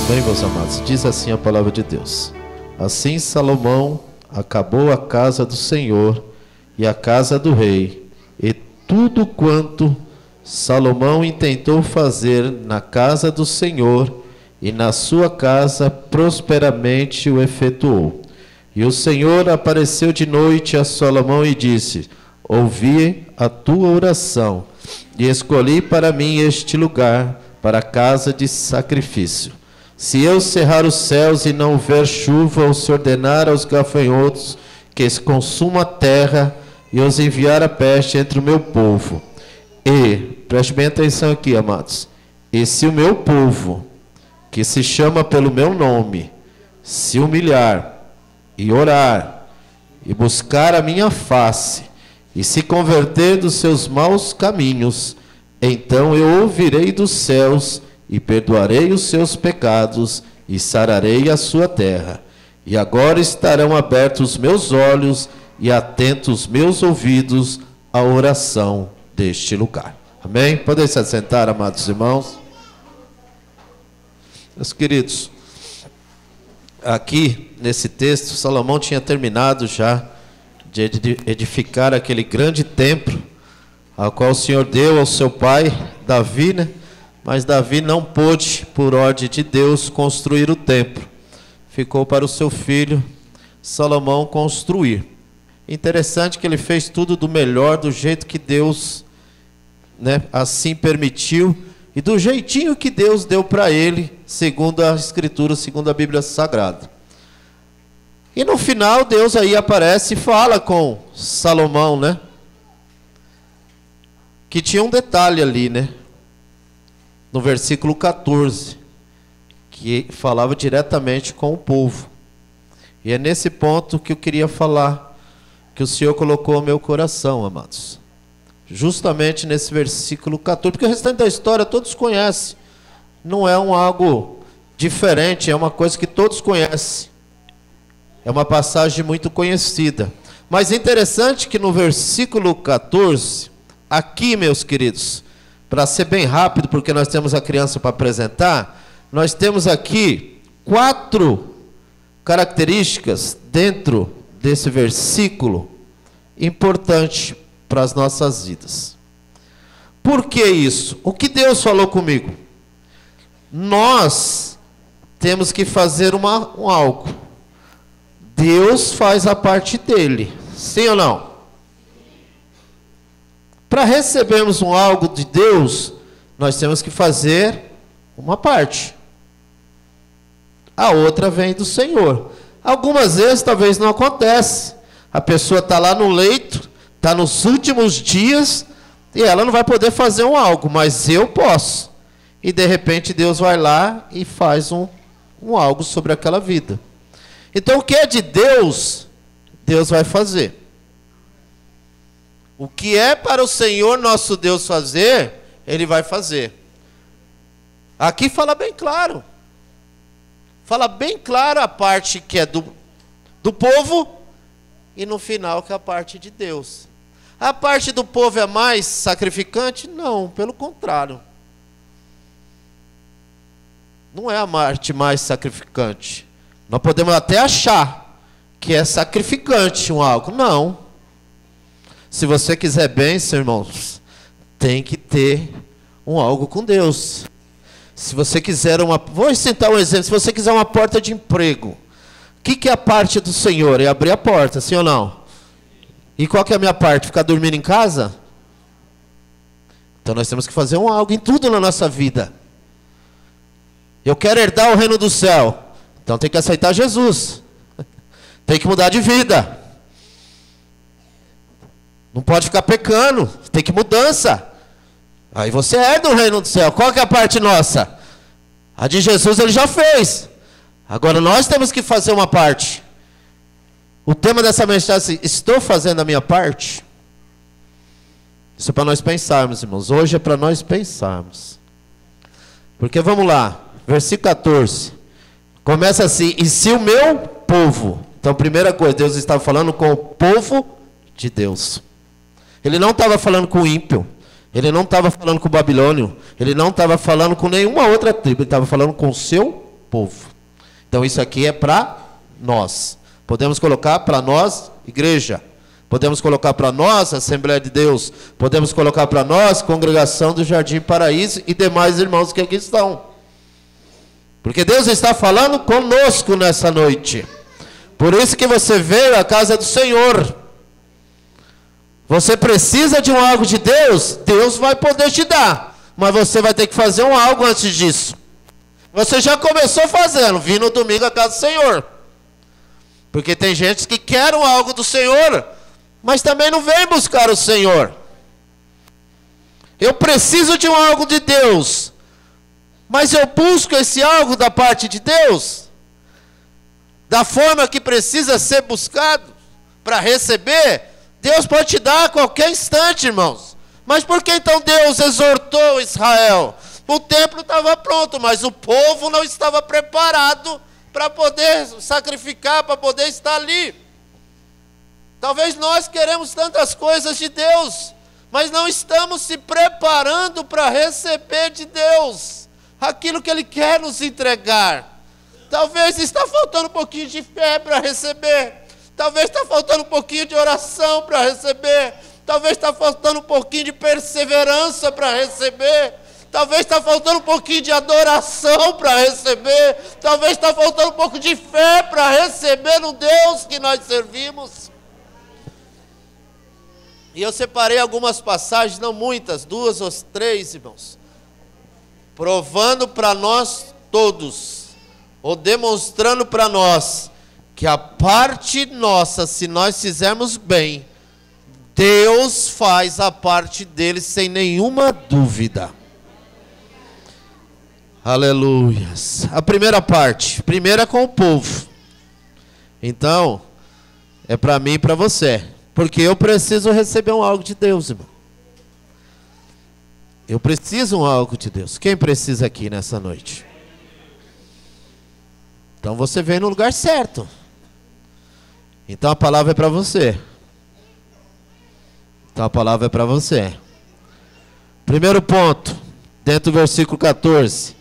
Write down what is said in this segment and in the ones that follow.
Amém, meus amados? Diz assim a palavra de Deus. Assim Salomão acabou a casa do Senhor e a casa do rei, e tudo quanto Salomão intentou fazer na casa do Senhor e na sua casa, prosperamente o efetuou. E o Senhor apareceu de noite a Salomão e disse: ouvi a tua oração, e escolhi para mim este lugar, para a casa de sacrifício. Se eu cerrar os céus e não houver chuva, ou se ordenar aos gafanhotos que se consumam a terra, e os enviar a peste entre o meu povo. E, preste bem atenção aqui, amados, e se o meu povo, que se chama pelo meu nome, se humilhar, e orar, e buscar a minha face, e se converter dos seus maus caminhos, então eu ouvirei dos céus, e perdoarei os seus pecados, e sararei a sua terra. E agora estarão abertos os meus olhos, e atentos os meus ouvidos à oração deste lugar. Amém? Podem se assentar, amados irmãos. Meus queridos, aqui nesse texto, Salomão tinha terminado já de edificar aquele grande templo, ao qual o Senhor deu ao seu pai, Davi, né? Mas Davi não pôde, por ordem de Deus, construir o templo. Ficou para o seu filho, Salomão, construir. Interessante que ele fez tudo do melhor, do jeito que Deus, né, assim permitiu, e do jeitinho que Deus deu para ele, segundo a Escritura, segundo a Bíblia Sagrada. E no final, Deus aí aparece e fala com Salomão, né? Que tinha um detalhe ali, né? No versículo 14, que falava diretamente com o povo. E é nesse ponto que eu queria falar, que o Senhor colocou no meu coração, amados. Justamente nesse versículo 14, porque o restante da história todos conhecem. Não é algo diferente, é uma coisa que todos conhecem. É uma passagem muito conhecida. Mas é interessante que no versículo 14, aqui, meus queridos, para ser bem rápido, porque nós temos a criança para apresentar, nós temos aqui 4 características dentro desse versículo importante para as nossas vidas. Por que isso? O que Deus falou comigo? Nós temos que fazer algo. Deus faz a parte dele. Sim ou não? Para recebermos algo de Deus, nós temos que fazer uma parte. A outra vem do Senhor. Algumas vezes talvez não acontece. A pessoa está lá no leito, está nos últimos dias, e ela não vai poder fazer algo, mas eu posso. E de repente Deus vai lá e faz algo sobre aquela vida. Então o que é de Deus, Deus vai fazer. O que é para o Senhor nosso Deus fazer, Ele vai fazer. Aqui fala bem claro. Fala bem claro a parte que é do povo, e no final que é a parte de Deus. A parte do povo é mais sacrificante? Não, pelo contrário. Não é a parte mais sacrificante. Nós podemos até achar que é sacrificante algo. Não. Se você quiser bênção, irmãos, tem que ter algo com Deus. Se você quiser vou citar um exemplo. Se você quiser uma porta de emprego, o que é a parte do Senhor? É abrir a porta, sim ou não? E qual que é a minha parte? Ficar dormindo em casa? Então nós temos que fazer algo em tudo na nossa vida. Eu quero herdar o reino do céu. Então tem que aceitar Jesus. Tem que mudar de vida. Não pode ficar pecando, tem que mudança. Aí você herda o reino do céu. Qual que é a parte nossa? A de Jesus ele já fez. Agora nós temos que fazer uma parte. O tema dessa mensagem é: estou fazendo a minha parte? Isso é para nós pensarmos, irmãos. Hoje é para nós pensarmos. Porque vamos lá, versículo 14. Começa assim: e se o meu povo. Então primeira coisa, Deus estava falando com o povo de Deus. Ele não estava falando com o ímpio. Ele não estava falando com o babilônio. Ele não estava falando com nenhuma outra tribo. Ele estava falando com o seu povo. Então isso aqui é para nós. Podemos colocar para nós, igreja. Podemos colocar para nós, Assembleia de Deus. Podemos colocar para nós, congregação do Jardim Paraíso e demais irmãos que aqui estão. Porque Deus está falando conosco nessa noite. Por isso que você veio à casa do Senhor. Você precisa de um algo de Deus, Deus vai poder te dar. Mas você vai ter que fazer um algo antes disso. Você já começou fazendo, vindo no domingo à casa do Senhor. Porque tem gente que quer um algo do Senhor, mas também não vem buscar o Senhor. Eu preciso de um algo de Deus, mas eu busco esse algo da parte de Deus, da forma que precisa ser buscado para receber. Deus pode te dar a qualquer instante, irmãos. Mas por que então Deus exortou Israel? O templo estava pronto, mas o povo não estava preparado para poder sacrificar, para poder estar ali. Talvez nós queremos tantas coisas de Deus, mas não estamos se preparando para receber de Deus aquilo que Ele quer nos entregar. Talvez está faltando um pouquinho de fé para receber. Talvez está faltando um pouquinho de oração para receber. Talvez está faltando um pouquinho de perseverança para receber. Talvez está faltando um pouquinho de adoração para receber. Talvez está faltando um pouco de fé para receber no Deus que nós servimos. E eu separei algumas passagens, não muitas, 2 ou 3, irmãos, provando para nós todos, ou demonstrando para nós, que a parte nossa, se nós fizermos bem, Deus faz a parte dele sem nenhuma dúvida. Aleluias. A primeira parte, primeira é com o povo. Então, é para mim e para você. Porque eu preciso receber um algo de Deus, irmão. Eu preciso um algo de Deus. Quem precisa aqui nessa noite? Então você vem no lugar certo. Então a palavra é para você. Então a palavra é para você. Primeiro ponto, dentro do versículo 14.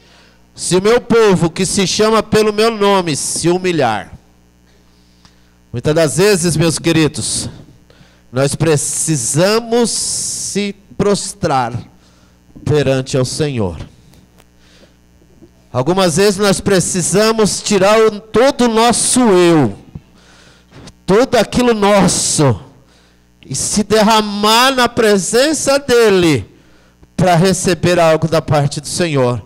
Se o meu povo, que se chama pelo meu nome, se humilhar. Muitas das vezes, meus queridos, nós precisamos se prostrar perante ao Senhor. Algumas vezes nós precisamos tirar todo o nosso eu, tudo aquilo nosso, e se derramar na presença dEle, para receber algo da parte do Senhor.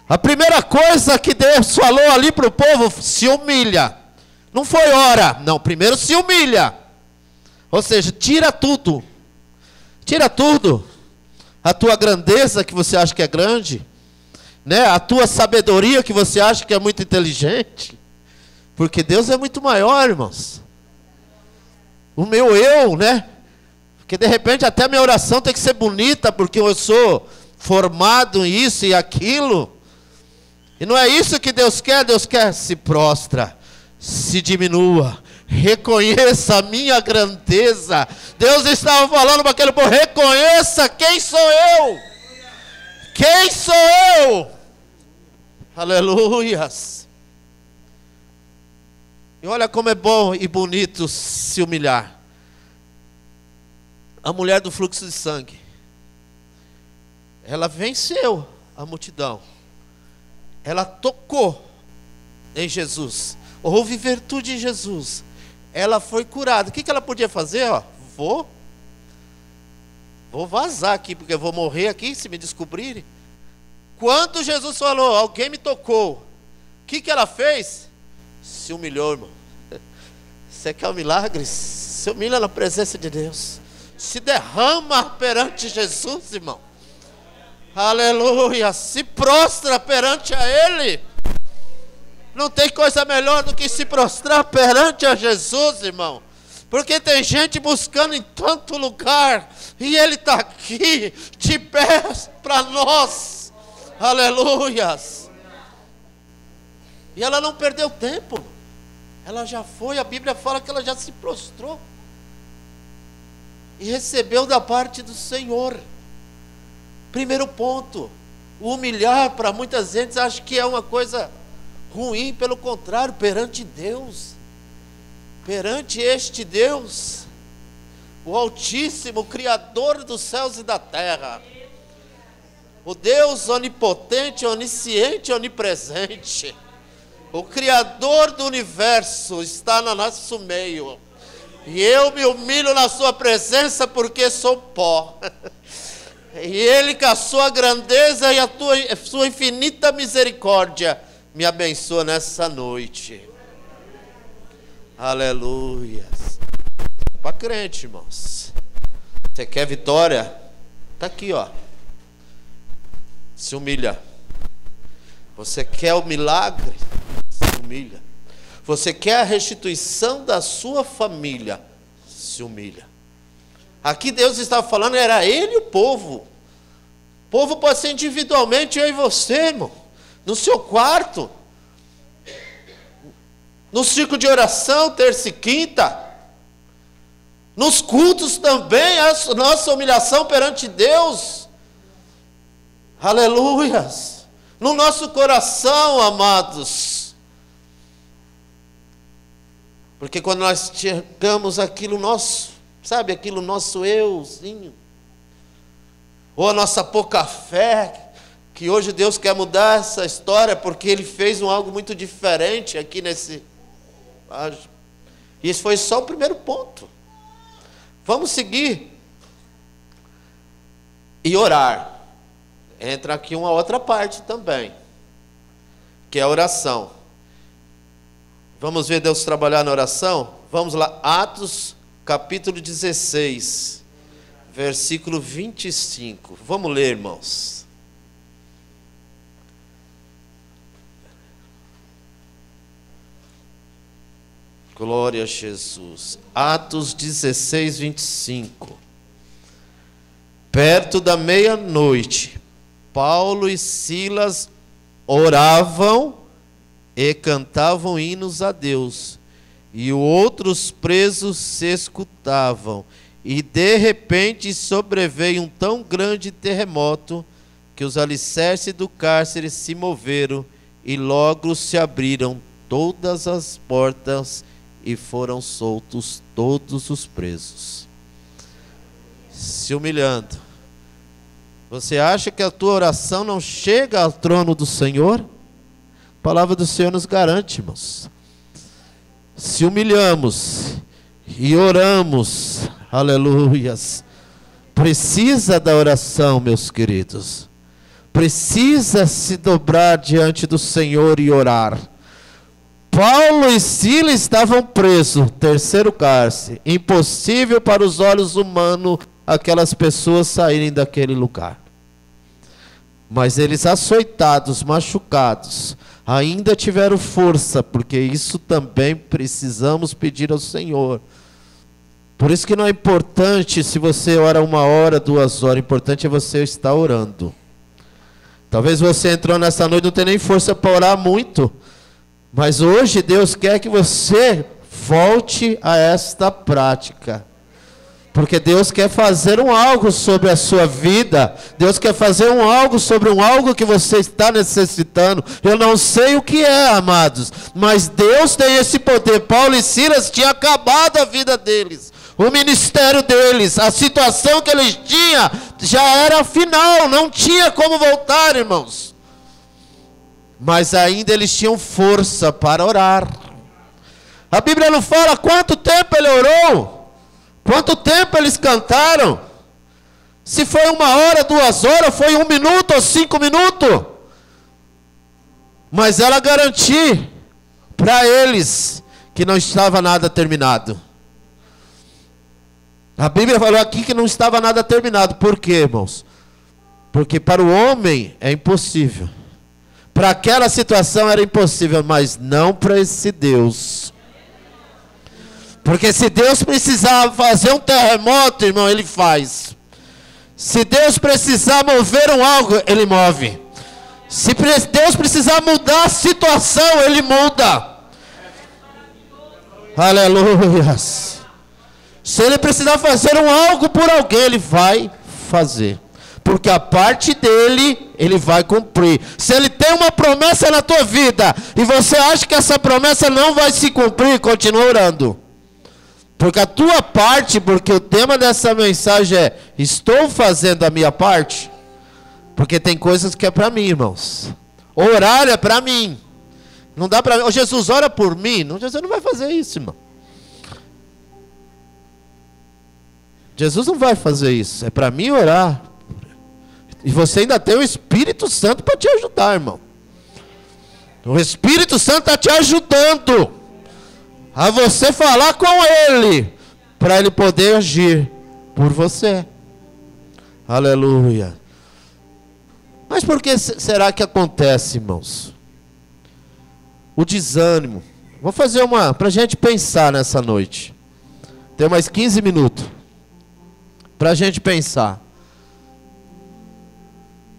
A primeira coisa que Deus falou ali para o povo, se humilha. Não foi ora, não, primeiro se humilha. Ou seja, tira tudo. Tira tudo. A tua grandeza que você acha que é grande, né? A tua sabedoria que você acha que é muito inteligente. Porque Deus é muito maior, irmãos. O meu eu, né? Porque de repente até a minha oração tem que ser bonita, porque eu sou formado em isso e aquilo. E não é isso que Deus quer se prostra, se diminua, reconheça a minha grandeza. Deus estava falando para aquele povo, reconheça quem sou eu. Quem sou eu? Aleluias. E olha como é bom e bonito se humilhar. A mulher do fluxo de sangue, ela venceu a multidão. Ela tocou em Jesus. Houve virtude em Jesus. Ela foi curada. O que ela podia fazer? Vou vazar aqui, porque eu vou morrer aqui se me descobrirem. Quando Jesus falou, alguém me tocou, o que ela fez? Se humilhou, irmão. Você quer um milagre? Se humilha na presença de Deus. Se derrama perante Jesus, irmão. Aleluia. Se prostra perante a Ele. Não tem coisa melhor do que se prostrar perante a Jesus, irmão. Porque tem gente buscando em tanto lugar, e Ele está aqui, de pé para nós. Aleluias. E ela não perdeu tempo. Ela já foi, a Bíblia fala que ela já se prostrou. E recebeu da parte do Senhor. Primeiro ponto, o humilhar para muitas vezes acho que é uma coisa ruim, pelo contrário, perante Deus, perante este Deus, o Altíssimo, o Criador dos céus e da terra, o Deus onipotente, onisciente, onipresente, o Criador do universo está no nosso meio, e eu me humilho na sua presença porque sou pó, e Ele, com a sua grandeza e a sua infinita misericórdia, me abençoa nessa noite. Aleluia. Para crente, irmãos. Você quer vitória? Está aqui, ó. Se humilha. Você quer o milagre? Se humilha. Você quer a restituição da sua família? Se humilha. Aqui Deus estava falando, era Ele e o povo. O povo pode ser individualmente, eu e você, irmão. No seu quarto. No círculo de oração, terça e quinta. Nos cultos também, a nossa humilhação perante Deus. Aleluias. No nosso coração, amados. Porque quando nós chegamos aquilo nosso, sabe, aquilo nosso euzinho, ou a nossa pouca fé, que hoje Deus quer mudar essa história, porque Ele fez algo muito diferente aqui nesse... E esse foi só o primeiro ponto. Vamos seguir e orar. Entra aqui uma outra parte também, que é a oração. Vamos ver Deus trabalhar na oração? Vamos lá, Atos capítulo 16, versículo 25. Vamos ler, irmãos. Glória a Jesus. Atos 16, 25. Perto da meia-noite, Paulo e Silas oravam e cantavam hinos a Deus, e outros presos se escutavam, e de repente sobreveio um tão grande terremoto, que os alicerces do cárcere se moveram, e logo se abriram todas as portas, e foram soltos todos os presos. Se humilhando. Você acha que a tua oração não chega ao trono do Senhor? A palavra do Senhor nos garante, irmãos. Se humilhamos e oramos, aleluias. Precisa da oração, meus queridos. Precisa se dobrar diante do Senhor e orar. Paulo e Silas estavam presos, terceiro cárcere. Impossível para os olhos humanos aquelas pessoas saírem daquele lugar. Mas eles, açoitados, machucados, ainda tiveram força, porque isso também precisamos pedir ao Senhor. Por isso que não é importante se você ora 1 hora, 2 horas, o importante é você estar orando. Talvez você entrou nessa noite e não tenha nem força para orar muito, mas hoje Deus quer que você volte a esta prática. Porque Deus quer fazer algo sobre a sua vida. Deus quer fazer algo sobre algo que você está necessitando. Eu não sei o que é, amados, mas Deus tem esse poder. Paulo e Silas tinham acabado a vida deles, o ministério deles, a situação que eles tinham já era final, não tinha como voltar, irmãos. Mas ainda eles tinham força para orar. A Bíblia não fala quanto tempo ele orou, quanto tempo eles cantaram. Se foi 1 hora, 2 horas, foi 1 minuto ou 5 minutos. Mas ela garantiu para eles que não estava nada terminado. A Bíblia falou aqui que não estava nada terminado. Por quê, irmãos? Porque para o homem é impossível. Para aquela situação era impossível, mas não para esse Deus. Porque se Deus precisar fazer um terremoto, irmão, Ele faz. Se Deus precisar mover algo, Ele move. Se Deus precisar mudar a situação, Ele muda. Aleluias. Se Ele precisar fazer algo por alguém, Ele vai fazer. porque a parte dele, ele vai cumprir. Se ele tem uma promessa na tua vida, e você acha que essa promessa não vai se cumprir, continua orando. Porque a tua parte, porque o tema dessa mensagem é, estou fazendo a minha parte? Porque tem coisas que é para mim, irmãos. Orar é para mim. Não dá para... Jesus, ora por mim. Não, Jesus não vai fazer isso, irmão. Jesus não vai fazer isso. É para mim orar. E você ainda tem o Espírito Santo para te ajudar, irmão. O Espírito Santo está te ajudando a você falar com Ele, para Ele poder agir por você. Aleluia. Mas por que será que acontece, irmãos? O desânimo. Vou fazer uma, para a gente pensar nessa noite. Tem mais 15 minutos para a gente pensar.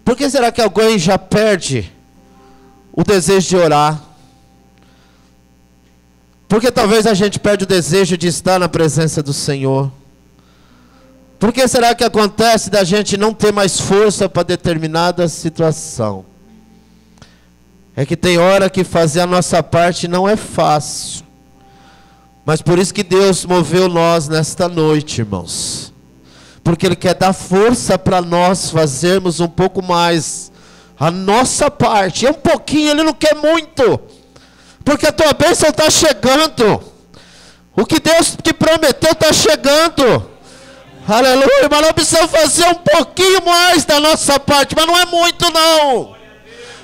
Por que será que alguém já perde o desejo de orar? Porque talvez a gente perde o desejo de estar na presença do Senhor. Por que será que acontece da gente não ter mais força para determinada situação? É que tem hora que fazer a nossa parte não é fácil. Mas por isso que Deus moveu nós nesta noite, irmãos. Porque Ele quer dar força para nós fazermos um pouco mais a nossa parte. É um pouquinho, Ele não quer muito. Porque a tua bênção está chegando. O que Deus te prometeu está chegando. Aleluia, mas nós precisamos fazer um pouquinho mais da nossa parte. Mas não é muito não.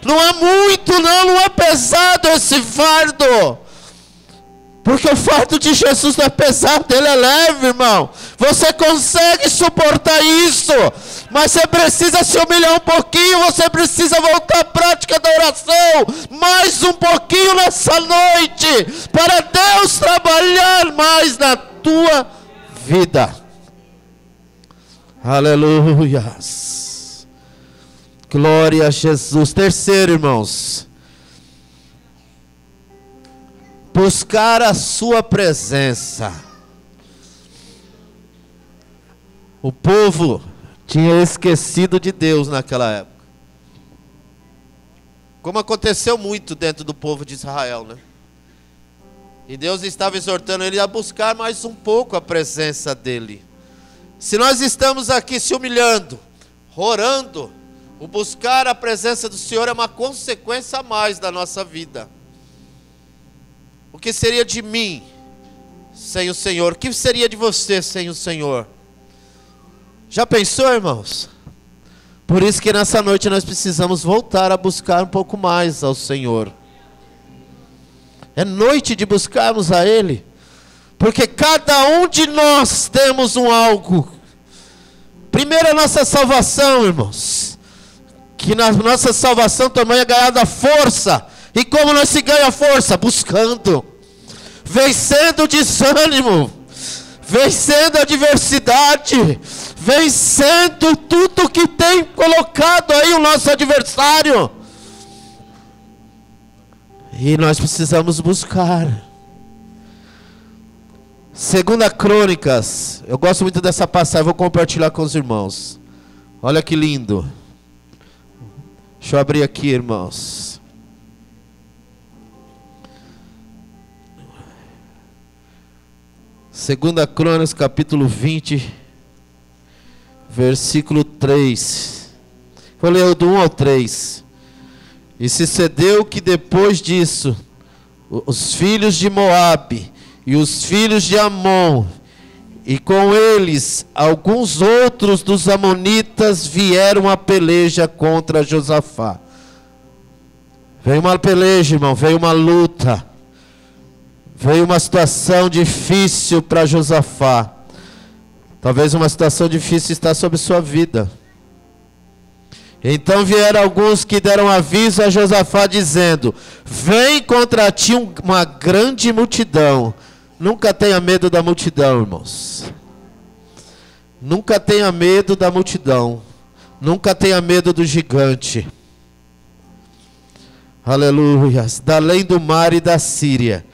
Não é muito não, não é pesado esse fardo. Porque o fardo de Jesus não é pesado, ele é leve, irmão. Você consegue suportar isso. Mas você precisa se humilhar um pouquinho. Você precisa voltar à prática da oração. Mais um pouquinho nessa noite. Para Deus trabalhar mais na tua vida. Aleluias. Glória a Jesus. Terceiro, irmãos. Buscar a sua presença. O povo tinha esquecido de Deus naquela época. Como aconteceu muito dentro do povo de Israel, né? E Deus estava exortando ele a buscar mais um pouco a presença dele. Se nós estamos aqui se humilhando, orando, o buscar a presença do Senhor é uma consequência a mais da nossa vida. O que seria de mim sem o Senhor? O que seria de você sem o Senhor? Já pensou, irmãos? Por isso que nessa noite nós precisamos voltar a buscar um pouco mais ao Senhor. É noite de buscarmos a Ele. Porque cada um de nós temos um algo. Primeiro a nossa salvação, irmãos. Que na nossa salvação também é ganhada força. E como nós se ganha força? Buscando. Vencendo o desânimo. Vencendo a adversidade. Vencendo tudo que tem colocado aí o nosso adversário. E nós precisamos buscar. Segunda Crônicas, eu gosto muito dessa passagem, vou compartilhar com os irmãos. Olha que lindo. Deixa eu abrir aqui, irmãos. Segunda Crônicas, capítulo 20, versículo 3. Vou ler do 1 ao 3. E sucedeu que depois disso, os filhos de Moabe e os filhos de Amon, e com eles alguns outros dos amonitas, vieram a peleja contra Josafá. Veio uma peleja, irmão, veio uma luta. Veio uma situação difícil para Josafá. Talvez uma situação difícil está sobre sua vida. Então vieram alguns que deram aviso a Josafá, dizendo: vem contra ti uma grande multidão. Nunca tenha medo da multidão, irmãos. Nunca tenha medo da multidão. Nunca tenha medo do gigante. Aleluia. Da além do mar e da Síria.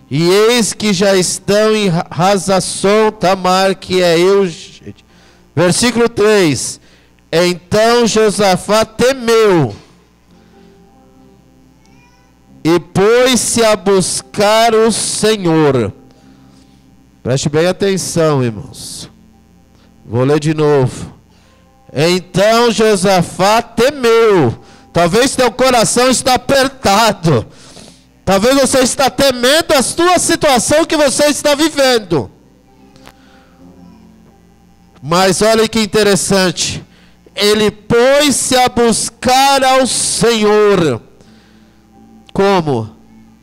E eis que já estão em Hazazon Tamar, que é eu. Versículo 3. Então Josafá temeu e pôs-se a buscar o Senhor. Preste bem atenção, irmãos. Vou ler de novo. Então Josafá temeu. Talvez teu coração está apertado. Talvez você está temendo a sua situação que você está vivendo. Mas olha que interessante. Ele pôs-se a buscar ao Senhor. Como?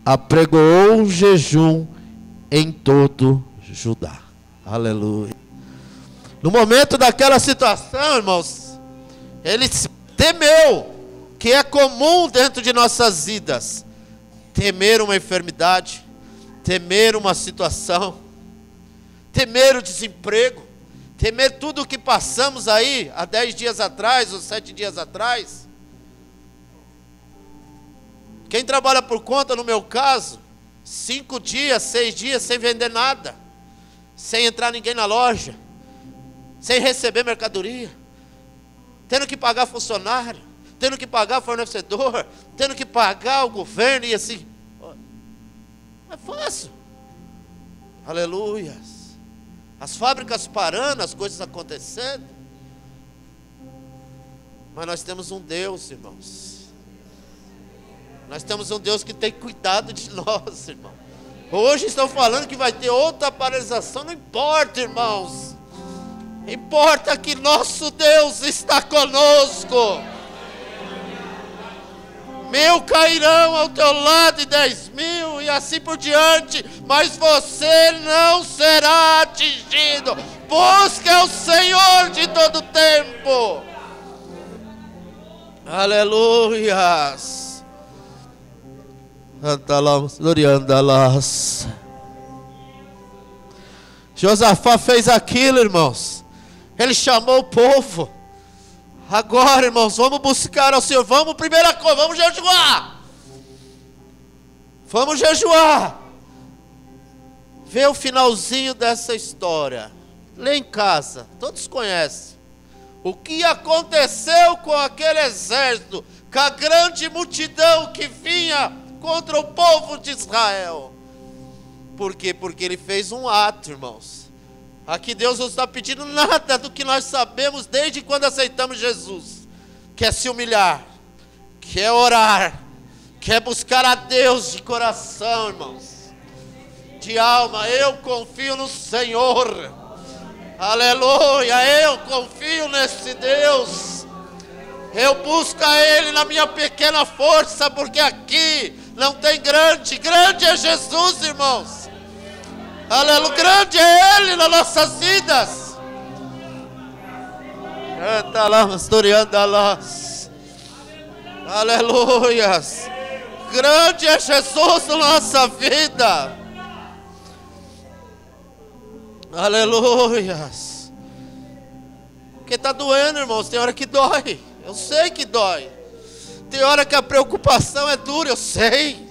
Apregoou um jejum em todo Judá. Aleluia. No momento daquela situação, irmãos, ele temeu, que é comum dentro de nossas vidas. Temer uma enfermidade, temer uma situação, temer o desemprego, temer tudo o que passamos aí há 10 dias atrás, ou 7 dias atrás. Quem trabalha por conta, no meu caso, 5 dias, 6 dias sem vender nada, sem entrar ninguém na loja, sem receber mercadoria, tendo que pagar funcionário, tendo que pagar fornecedor, tendo que pagar o governo e assim. É fácil. Aleluia. As fábricas parando, as coisas acontecendo. Mas nós temos um Deus, irmãos. Nós temos um Deus que tem cuidado de nós, irmão. Hoje estão falando que vai ter outra paralisação. Não importa, irmãos. Importa que nosso Deus está conosco. 1000 cairão ao teu lado e 10.000 e assim por diante, mas você não será atingido. Busque o Senhor de todo tempo. Aleluias. Josafá fez aquilo, irmãos. Ele chamou o povo. Agora, irmãos, vamos buscar ao Senhor. Vamos, primeira coisa, vamos jejuar. Vamos jejuar. Vê o finalzinho dessa história. Lê em casa, todos conhecem. O que aconteceu com aquele exército, com a grande multidão que vinha contra o povo de Israel. Por quê? Porque ele fez um ato, irmãos. Aqui Deus não está pedindo nada do que nós sabemos desde quando aceitamos Jesus. Quer se humilhar, quer orar, quer buscar a Deus de coração, irmãos, de alma. Eu confio no Senhor. Aleluia, eu confio nesse Deus. Eu busco a Ele na minha pequena força, porque aqui não tem grande. Grande é Jesus, irmãos. Aleluia, grande é Ele nas nossas vidas. Aleluias. Grande é Jesus na nossa vida. Aleluias. Porque está doendo, irmãos. Tem hora que dói. Eu sei que dói. Tem hora que a preocupação é dura. Eu sei.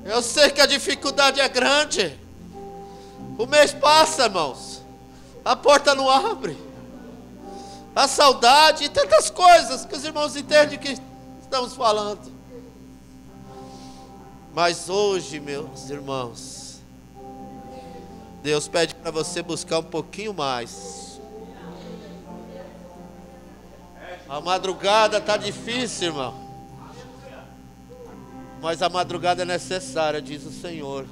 Eu sei que a dificuldade é grande. O mês passa, irmãos. A porta não abre. A saudade e tantas coisas que os irmãos entendem que estamos falando. Mas hoje, meus irmãos, Deus pede para você buscar um pouquinho mais. A madrugada está difícil, irmão. Mas a madrugada é necessária, diz o Senhor.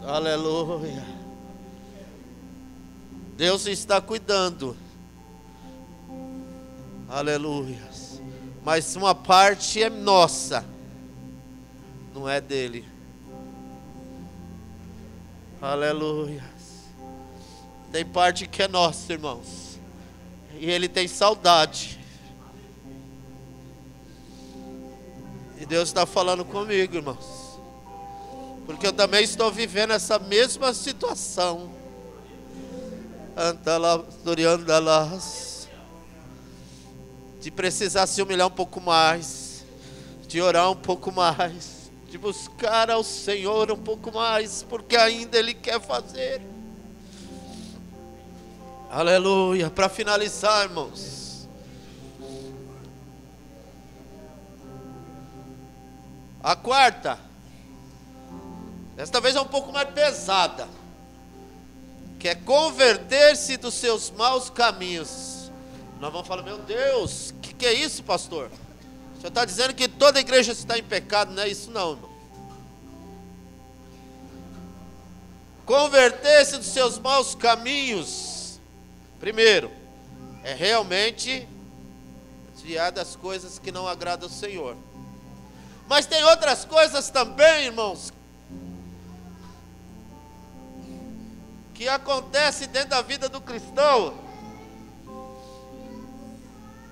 Aleluia. Deus está cuidando. Aleluia. Mas uma parte é nossa, não é dele. Aleluia. Tem parte que é nossa, irmãos. E Ele tem saudade. E Deus está falando comigo, irmãos. Porque eu também estou vivendo essa mesma situação. De precisar se humilhar um pouco mais. De orar um pouco mais. De buscar ao Senhor um pouco mais. Porque ainda Ele quer fazer. Aleluia. Para finalizar, irmãos, a quarta, desta vez é um pouco mais pesada, que é converter-se dos seus maus caminhos. Nós vamos falar, meu Deus, o que é isso, pastor? O senhor está dizendo que toda igreja está em pecado? Não é isso não, irmão. Converter-se dos seus maus caminhos, primeiro, é realmente desviar das coisas que não agradam ao Senhor. Mas tem outras coisas também, irmãos, que acontece dentro da vida do cristão,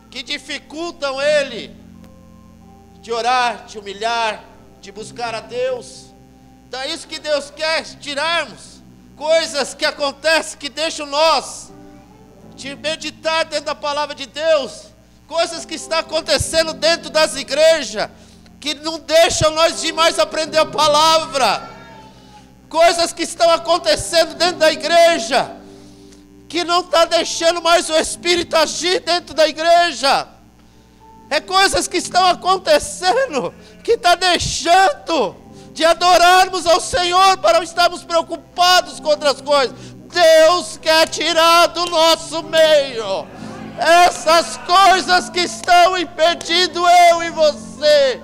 que dificultam ele de orar, de humilhar, de buscar a Deus. Então é isso que Deus quer tirarmos, coisas que acontecem que deixam nós de meditar dentro da palavra de Deus, coisas que estão acontecendo dentro das igrejas, que não deixam nós de mais aprender a palavra, coisas que estão acontecendo dentro da igreja, que não está deixando mais o Espírito agir dentro da igreja, é coisas que estão acontecendo, que está deixando de adorarmos ao Senhor para estarmos preocupados com outras coisas. Deus quer tirar do nosso meio essas coisas que estão impedindo eu e você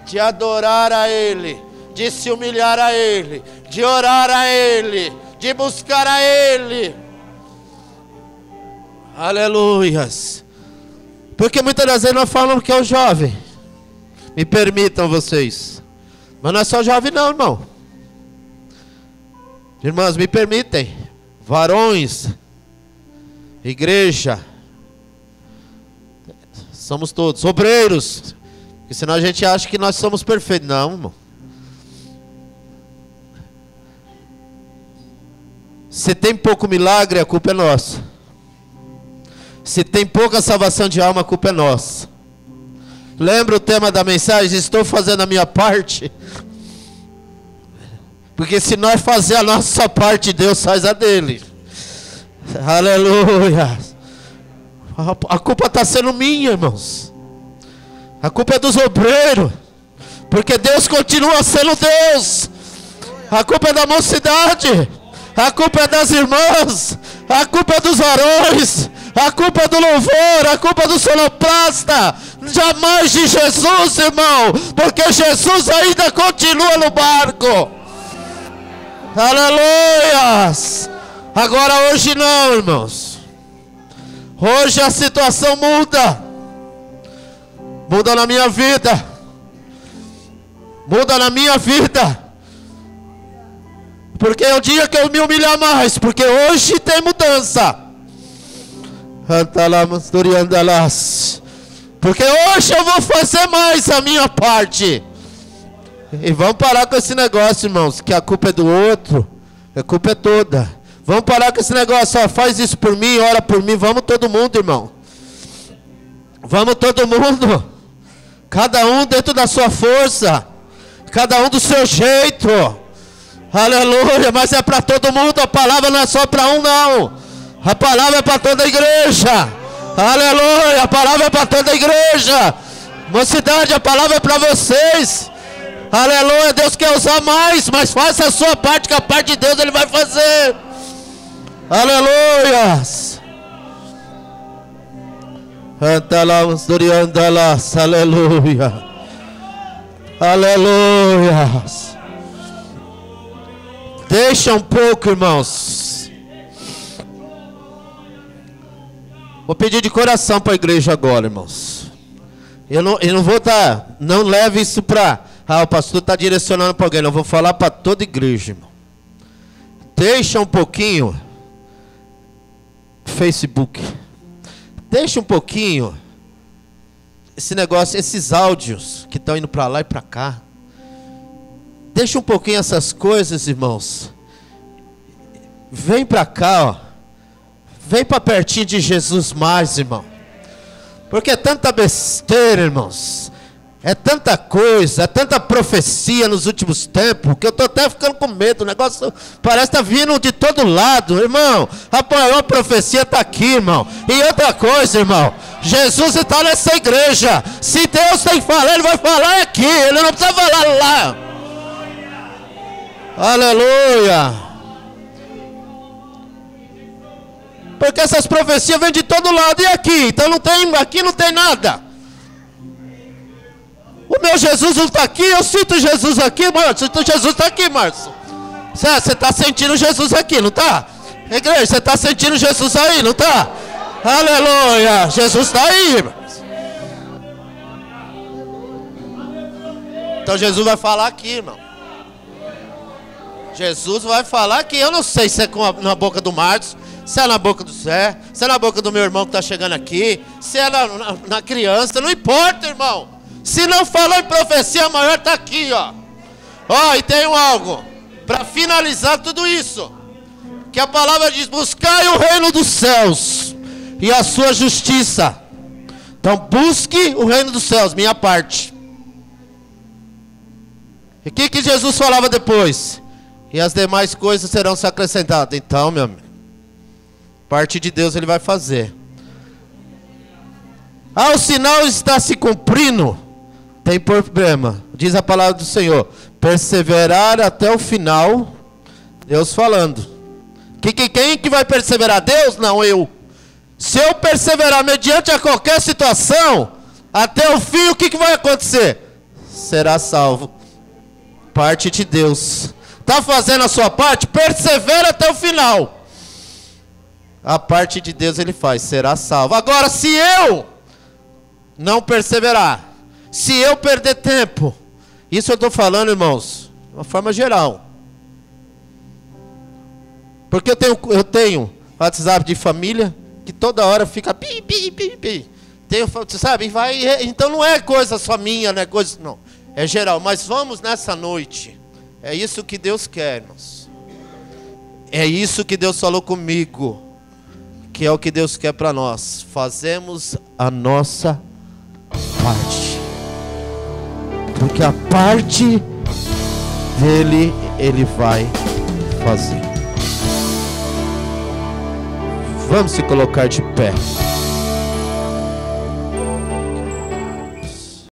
de adorar a Ele, de se humilhar a Ele, de orar a Ele, de buscar a Ele. Aleluias. Porque muitas das vezes nós falamos que é o jovem. Me permitam vocês, mas não é só jovem não, irmão. Irmãs, me permitem, varões, igreja, somos todos obreiros, porque senão a gente acha que nós somos perfeitos. Não, irmão. Se tem pouco milagre, a culpa é nossa. Se tem pouca salvação de alma, a culpa é nossa. Lembra o tema da mensagem? Estou fazendo a minha parte. Porque se nós fazer a nossa parte, Deus faz a dele. Aleluia. A culpa está sendo minha, irmãos. A culpa é dos obreiros. Porque Deus continua sendo Deus. A culpa é da mocidade. A culpa é das irmãs. A culpa é dos varões. A culpa é do louvor. A culpa é do sonoplasta. Jamais de Jesus, irmão. Porque Jesus ainda continua no barco. Aleluias. Agora hoje não, irmãos. Hoje a situação muda. Muda na minha vida. Muda na minha vida. Porque é o dia que eu me humilhar mais. Porque hoje tem mudança. Porque hoje eu vou fazer mais a minha parte. E vamos parar com esse negócio, irmãos, que a culpa é do outro. A culpa é toda. Vamos parar com esse negócio, ó, faz isso por mim, ora por mim. Vamos todo mundo, irmão. Vamos todo mundo. Cada um dentro da sua força. Cada um do seu jeito. Aleluia, mas é para todo mundo. A palavra não é só para um, não. A palavra é para toda a igreja. Aleluia, a palavra é para toda a igreja. Mocidade, a palavra é para vocês. Aleluia, Deus quer usar mais, mas faça a sua parte, que a parte de Deus Ele vai fazer. Aleluia. Aleluia. Aleluia. Deixa um pouco, irmãos. Vou pedir de coração para a igreja agora, irmãos. Eu não vou dar, não leve isso para, o pastor está direcionando para alguém. Eu vou falar para toda a igreja, irmão. Deixa um pouquinho Facebook. Deixa um pouquinho esse negócio, esses áudios que estão indo para lá e para cá. Deixa um pouquinho essas coisas, irmãos. Vem para cá, ó. Vem para pertinho de Jesus mais, irmão. Porque é tanta besteira, irmãos. É tanta coisa, é tanta profecia nos últimos tempos, que eu estou até ficando com medo. O negócio parece estar vindo de todo lado, irmão. A maior profecia está aqui, irmão. E outra coisa, irmão, Jesus está nessa igreja. Se Deus tem que falar, Ele vai falar aqui. Ele não precisa falar lá. Aleluia. Porque essas profecias vêm de todo lado. E aqui? Então não tem, aqui não tem nada. O meu Jesus não está aqui, eu sinto Jesus aqui, Márcio. Jesus está aqui, Márcio. Você está sentindo Jesus aqui, não está? Igreja, você está sentindo Jesus aí, não está? Aleluia, Jesus está aí, irmão. Então Jesus vai falar aqui, irmão. Jesus vai falar aqui. Eu não sei se é na boca do Márcio, se é na boca do Zé, se é na boca do meu irmão que está chegando aqui, se é na criança, não importa, irmão. Se não falou em profecia, a maior está aqui, ó. Ó, e tem algo para finalizar tudo isso. Que a palavra diz: buscai o reino dos céus e a sua justiça. Então busque o reino dos céus, minha parte. E o que Jesus falava depois? E as demais coisas serão se acrescentadas. Então, meu amigo, parte de Deus Ele vai fazer. O sinal está se cumprindo. Tem problema. Diz a palavra do Senhor: perseverar até o final. Deus falando. Quem que vai perseverar? Deus? Não, eu. Se eu perseverar mediante a qualquer situação, até o fim, o que vai acontecer? Será salvo. Parte de Deus. Está fazendo a sua parte? Persevera até o final. A parte de Deus Ele faz, será salvo. Agora, se eu não perseverar, se eu perder tempo, isso eu estou falando, irmãos, de uma forma geral. Porque eu tenho WhatsApp de família que toda hora fica pi. Sabe, então não é coisa só minha, não é coisa, não. É geral. Mas vamos nessa noite. É isso que Deus quer, irmãos. É isso que Deus falou comigo. Que é o que Deus quer para nós. Fazemos a nossa parte. Porque a parte dele, Ele vai fazer. Vamos se colocar de pé.